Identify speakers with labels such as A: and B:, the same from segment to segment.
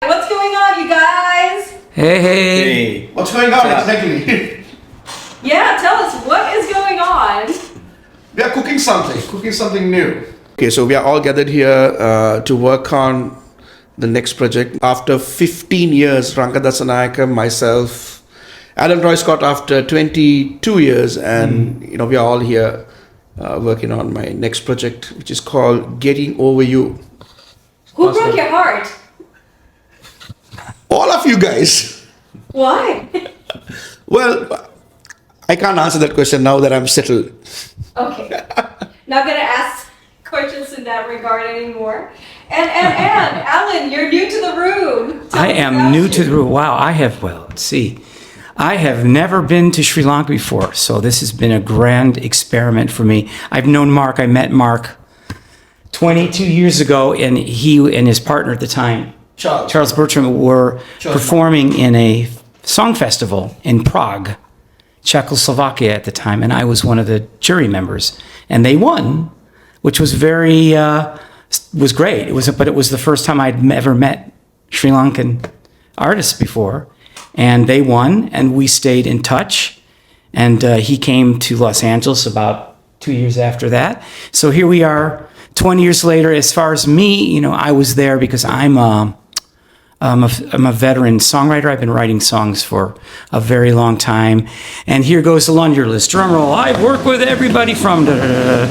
A: What's going on, you guys?
B: Hey.
C: What's going on exactly?
A: Yeah, tell us what is going on.
C: We are cooking something new. Okay, so we are all gathered here to work on the next project. After 15 years, Ranga Dasanayaka, myself, Alan Roy Scott after 22 years, and we are all here working on my next project, which is called Getting Over You.
A: Who broke your heart?
C: All of you guys.
A: Why?
C: Well, I can't answer that question now that I'm settled.
A: Okay. Not gonna ask questions in that regard anymore. And Alan, you're new to the room. Tell
B: I
A: us
B: am
A: about
B: new
A: you.
B: to the room. Wow, let's see. I have never been to Sri Lanka before, so this has been a grand experiment for me. I've known Mark. I met Mark 22 years ago, and he and his partner at the time, Charles Bertram, were performing in a song festival in Prague, Czechoslovakia at the time, and I was one of the jury members, and they won, which was was great. But it was the first time I'd ever met Sri Lankan artists before, and they won, and we stayed in touch, and he came to Los Angeles about 2 years after that. So here we are, 20 years later. As far as me, I was there because I'm a veteran songwriter. I've been writing songs for a very long time. And here goes the laundry list. Drum roll. I've worked with everybody from the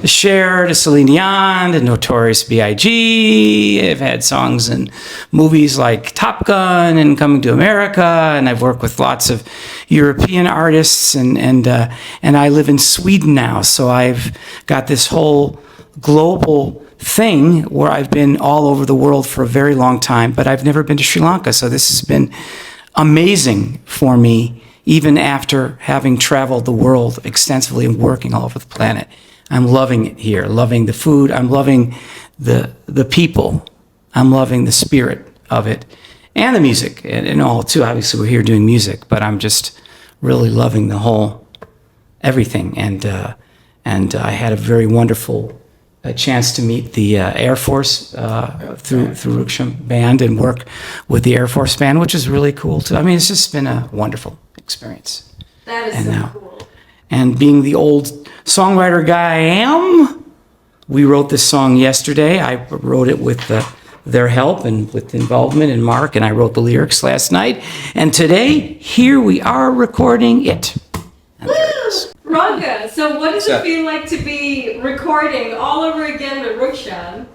B: Cher to Celine Dion to Notorious B.I.G. I've had songs in movies like Top Gun and Coming to America. And I've worked with lots of European artists. And I live in Sweden now. So I've got this whole global thing where I've been all over the world for a very long time, but I've never been to Sri Lanka. So this has been amazing for me, even after having traveled the world extensively and working all over the planet. I'm loving it here, loving the food. I'm loving the people. I'm loving the spirit of it and the music and all too. Obviously we're here doing music, but I'm just really loving the whole everything. And I had a very wonderful chance to meet the Air Force through Rukshan band and work with the Air Force band, which is really cool too. I mean, it's just been a wonderful experience.
A: That is cool.
B: And being the old songwriter guy I am, we wrote this song yesterday. I wrote it with their help and with involvement in Mark, and I wrote the lyrics last night. And today, here we are recording it. And there it is.
A: Ranga, so what does it feel like to be recording all over again with Rukshan?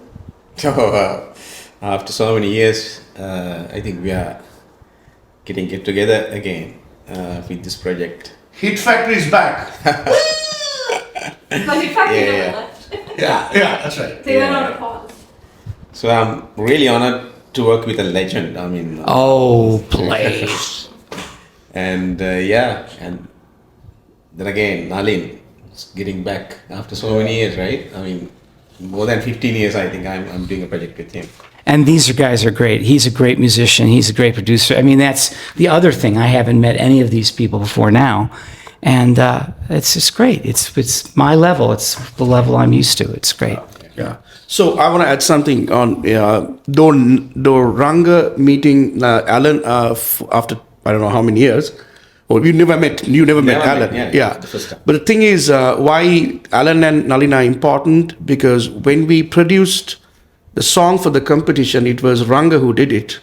D: So, after so many years, I think we are getting it together again with this project.
C: Hit Factory is back.
A: But in fact, you never left.
C: Yeah, that's right.
A: They went on a pause.
D: So I'm really honored to work with a legend. I mean,
B: Oh, please.
D: and and then again, Nalin is getting back after so many years, right? I mean, more than 15 years. I think I'm doing a project with him.
B: And these guys are great. He's a great musician. He's a great producer. I mean, that's the other thing. I haven't met any of these people before now. And it's just great. It's my level. It's the level I'm used to. It's great.
C: Yeah. So I want to add something on though Ranga meeting Alan after I don't know how many years. Well, you never met Alan.
D: Yeah, the first time.
C: But the thing is, why Alan and Nalin are important, because when we produced the song for the competition, it was Ranga who did it.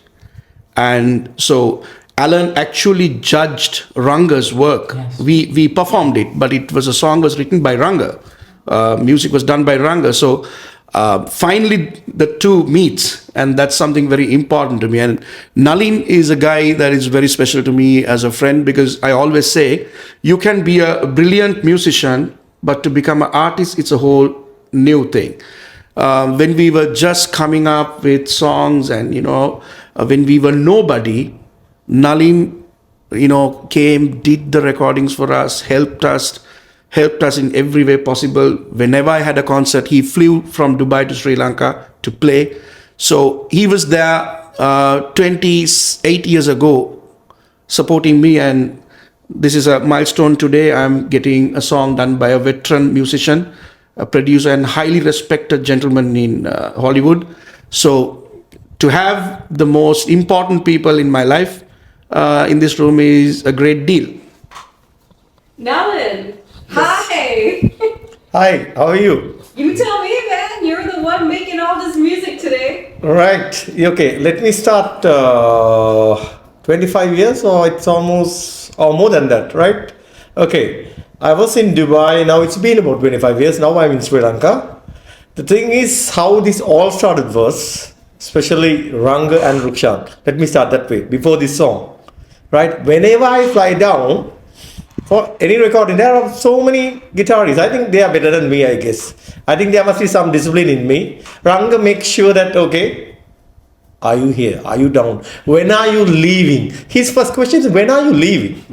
C: And so Alan actually judged Ranga's work.
B: Yes.
C: We performed it, but a song was written by Ranga. Music was done by Ranga. So finally the two meets, and that's something very important to me. And Nalin is a guy that is very special to me as a friend, because I always say you can be a brilliant musician, but to become an artist, it's a whole new thing. When we were just coming up with songs and when we were nobody, Nalin came, did the recordings for us, helped us in every way possible. Whenever I had a concert, he flew from Dubai to Sri Lanka to play. So he was there 28 years ago supporting me, and this is a milestone today. I'm getting a song done by a veteran musician, a producer and highly respected gentleman in Hollywood. So to have the most important people in my life in this room is a great deal.
A: Nalin, hi.
E: Hi, how are you?
A: You tell me, man. You're the one making all this music today.
E: Right. Okay, let me start 25 years or it's almost or more than that, right? Okay. I was in Dubai, now it's been about 25 years. Now I'm in Sri Lanka. The thing is how this all started was, especially Ranga and Rukshan. Let me start that way before this song. Right? Whenever I fly down, for any recording, there are so many guitarists. I think they are better than me, I guess. I think there must be some discipline in me. Ranga makes sure that, okay, are you here? Are you down? When are you leaving? His first question is, when are you leaving?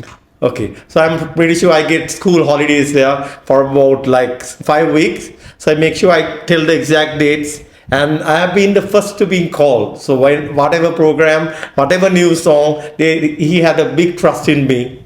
E: Okay, so I'm pretty sure I get school holidays there for about like 5 weeks. So I make sure I tell the exact dates. And I have been the first to be called. So when whatever program, whatever new song, he had a big trust in me.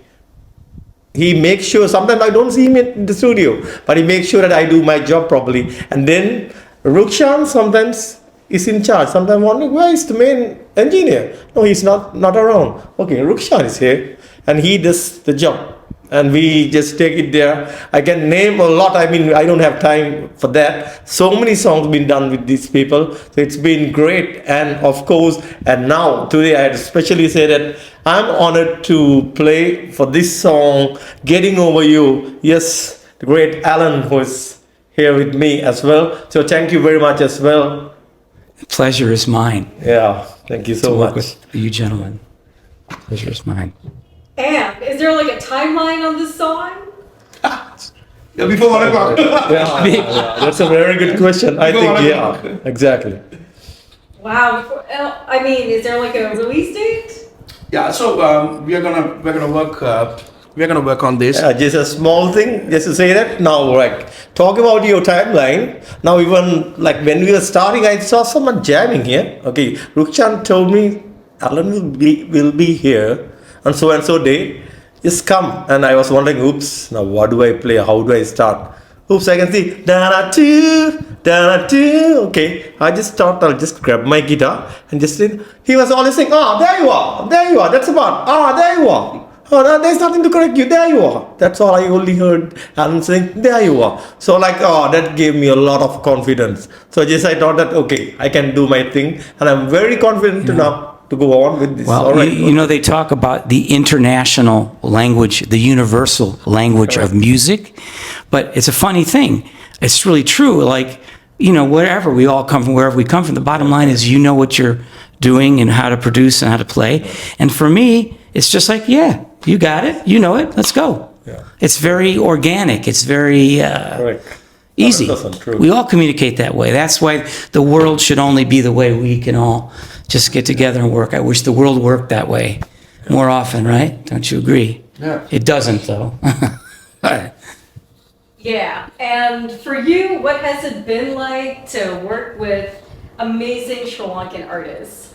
E: He makes sure, sometimes I don't see him in the studio, but he makes sure that I do my job properly. And then Rukshan sometimes is in charge. Sometimes wondering, where is the main engineer? No, he's not around. Okay, Rukshan is here and he does the job. And we just take it there. I can name a lot. I mean, I don't have time for that. So many songs been done with these people. So it's been great. And of course, and now today I especially say that I'm honored to play for this song, Getting Over You. Yes, the great Alan who is here with me as well. So thank you very much as well.
B: The pleasure is mine
E: Yeah, thank you
B: to
E: so
B: work
E: much.
B: with you gentlemen. Pleasure is mine.
A: And is there like a timeline on this song?
C: Yeah, before 1 o'clock.
E: Yeah, that's a very good question. I think, yeah, exactly.
A: Wow. I mean, is there like a release date?
C: Yeah, so we're gonna work on this.
E: Just a small thing, just to say that now, like, talk about your timeline. Now, even like when we were starting, I saw someone jamming here. Okay, Rukshan told me Alan will be here on so and so day. Just come, and I was wondering, oops, now what do I play? How do I start? Oops, I can see da da two. Okay, I just thought I'll just grab my guitar and just sing. He was always saying, there you are, that's about, there you are. Oh, no, there's nothing to correct you. There you are. That's all I only heard Alan saying. There you are. So like, that gave me a lot of confidence. So just I thought that, okay, I can do my thing. And I'm very confident enough to go on with this.
B: Well,
E: All right.
B: you know, they talk about the international language, the universal language of music, but it's a funny thing. It's really true. Like, you know, wherever we come from, the bottom line is you know what you're doing and how to produce and how to play. And for me, it's just like, yeah, you got it. You know it. Let's go.
E: Yeah.
B: It's very organic. It's very
E: Correct.
B: easy.
E: 100% true.
B: We all communicate that way. That's why the world should only be the way we can all just get together and work. I wish the world worked that way more often, right? Don't you agree?
C: Yeah.
B: It doesn't, though.
A: Yeah. And for you, what has it been like to work with amazing Sri Lankan artists?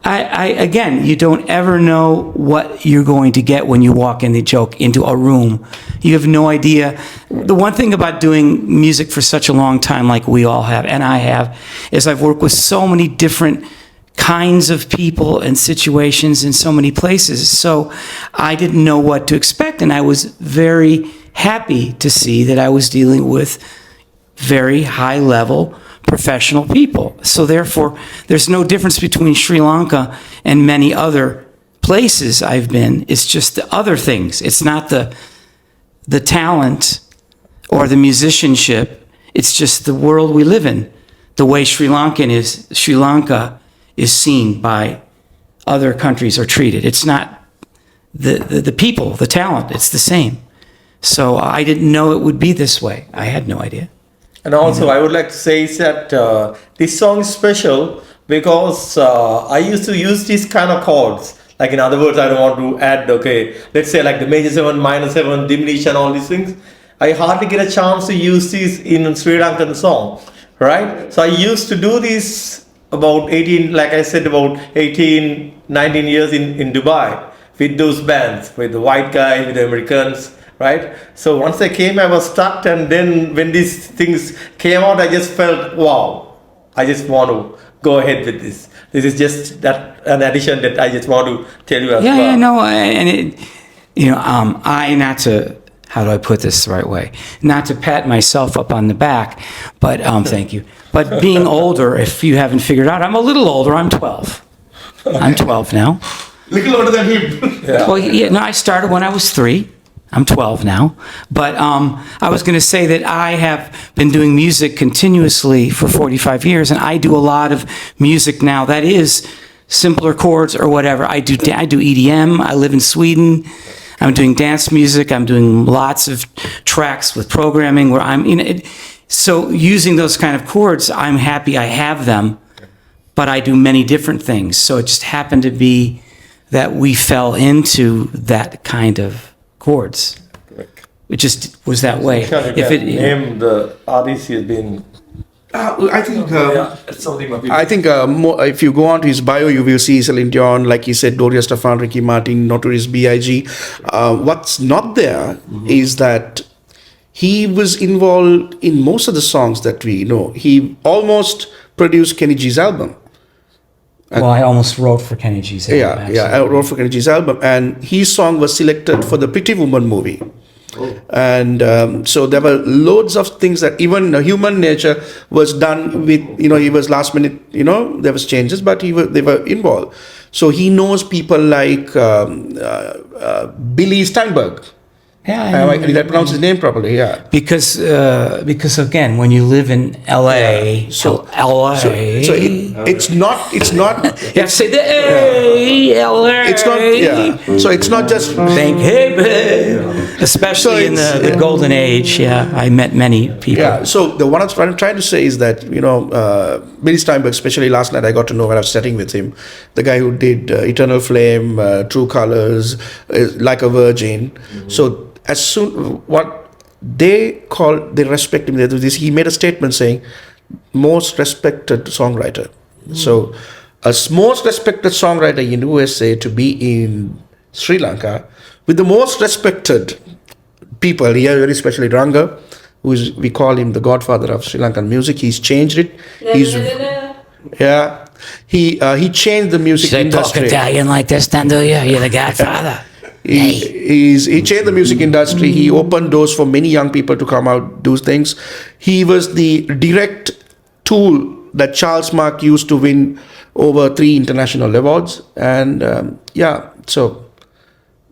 B: Again, you don't ever know what you're going to get when you walk into a room. You have no idea. The one thing about doing music for such a long time, like we all have, and I have, is I've worked with so many different kinds of people and situations in so many places. So I didn't know what to expect, and I was very happy to see that I was dealing with very high-level professional people. So therefore, there's no difference between Sri Lanka and many other places I've been. It's just the other things. It's not the talent or the musicianship. It's just the world we live in. The way Sri Lanka is seen by other countries or treated. It's not the people, the talent. It's the same. So I didn't know it would be this way. I had no idea.
E: And also, I would like to say is that this song is special because I used to use these kind of chords. Like in other words, I don't want to add, okay, let's say like the major 7, minor 7, diminished and all these things. I hardly get a chance to use these in Sri Lankan song, right? So I used to do this about 18, like I said, about 18, 19 years in Dubai with those bands, with the white guys, with the Americans, right? So once I came, I was stuck, and then when these things came out, I just felt, wow, I just want to go ahead with this. This is just that an addition that I just want to tell you as well.
B: Yeah, no, and it, I not to, how do I put this the right way? Not to pat myself up on the back, but thank you. But being older, if you haven't figured out, I'm a little older. I'm 12. I'm 12 now.
C: Little older than him.
E: Yeah.
B: Well, yeah, no, I started when I was 3. I'm 12 now. But I was going to say that I have been doing music continuously for 45 years, and I do a lot of music now that is simpler chords or whatever. I do EDM. I live in Sweden. I'm doing dance music. I'm doing lots of tracks with programming where so using those kind of chords, I'm happy I have them, but I do many different things. So it just happened to be that we fell into that kind of chords. It just was that way.
E: If it name the artist he's been.
C: I think.
E: Something of it.
C: I think if you go on to his bio, you will see Celine Dion, like he said, Gloria Estefan, Ricky Martin, Notorious B.I.G. What's not there is that he was involved in most of the songs that we know. He almost produced Kenny G's album.
B: Well, I almost wrote for Kenny G's album.
C: I wrote for Kenny G's album, and his song was selected for the Pretty Woman movie. And so there were loads of things that even Human Nature was done with, he was last minute, there was changes, but they were involved. So he knows people like Billy Steinberg.
B: Yeah,
C: Did I pronounce his name properly? Yeah.
B: because again, when you live in LA,
C: So
B: LA,
C: it's not.
B: you have to say the A, LA.
C: It's not. Yeah. So it's not just.
B: Thank heaven. Especially in the golden age. Yeah, I met many people.
C: Yeah. So what I'm trying to say is that Billy Steinberg, especially last night, I got to know when I was sitting with him, the guy who did Eternal Flame, True Colors, Like a Virgin. Mm-hmm. So as soon what they respect him. He made a statement saying, most respected songwriter. Mm. So, as most respected songwriter in USA to be in Sri Lanka with the most respected people here, very especially Ranga, we call him the godfather of Sri Lankan music. He's changed it. He changed the music
B: Should
C: industry.
B: I talk Italian like this, then, do you? You're the godfather.
C: He changed the music industry. He opened doors for many young people to come out, do things. He was the direct tool that Charles Mark used to win over 3 international awards. And so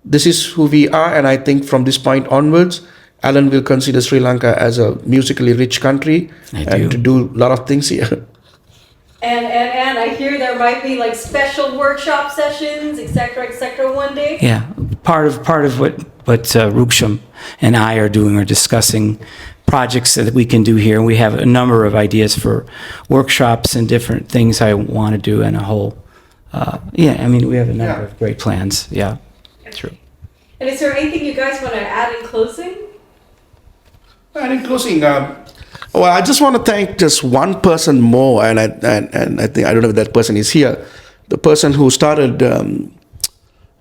C: this is who we are. And I think from this point onwards, Alan will consider Sri Lanka as a musically rich country to do a lot of things here.
A: And I hear there might be like special workshop sessions, etc., one day.
B: Yeah, part of what Rukshan and I are doing are discussing projects that we can do here. And we have a number of ideas for workshops and different things I want to do and a whole, we have a number of great plans. Yeah, true.
A: And is there anything you guys want to add in closing?
C: And in closing, I just want to thank just one person more, and I think I don't know if that person is here. The person who started,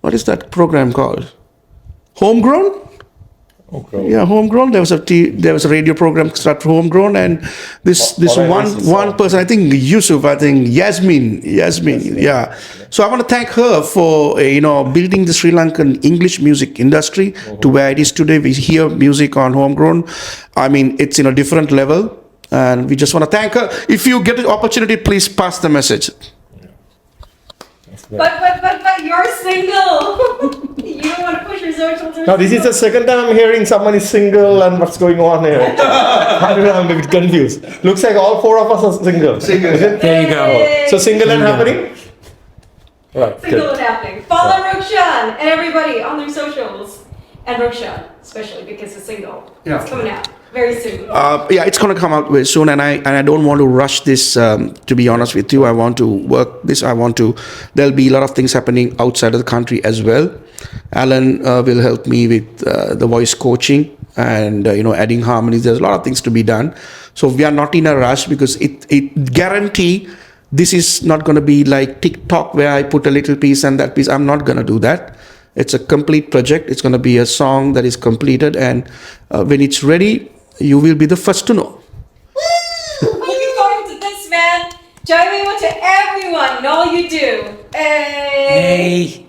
C: what is that program called? Homegrown. Yeah, Homegrown. There was a radio program started for Homegrown, and this one person, I think Yusuf, I think Yasmin, yeah. So I want to thank her for building the Sri Lankan English music industry to where it is today. We hear music on Homegrown. I mean, it's in a different level, and we just want to thank her. If you get the opportunity, please pass the message.
A: But you're single. You don't want to push your social.
E: Now this is the second time I'm hearing someone is single and what's going on here. I don't know, I'm a bit confused. Looks like all 4 of us are single. Is it?
B: There you go.
E: So single and happening? Right.
A: Single and happening. Follow Rukshan and everybody on their socials. And Rukshan, especially because it's single.
C: Yeah.
A: It's coming out very soon.
C: It's going to come out very soon, and I don't want to rush this. To be honest with you, I want to work this. There'll be a lot of things happening outside of the country as well. Alan will help me with the voice coaching and adding harmonies. There's a lot of things to be done, so we are not in a rush because it guarantee this is not going to be like TikTok where I put a little piece and that piece. I'm not going to do that. It's a complete project. It's going to be a song that is completed, and when it's ready, you will be the first to know.
A: Looking forward to this, man. Join me to everyone and all you do. Hey.
B: Hey.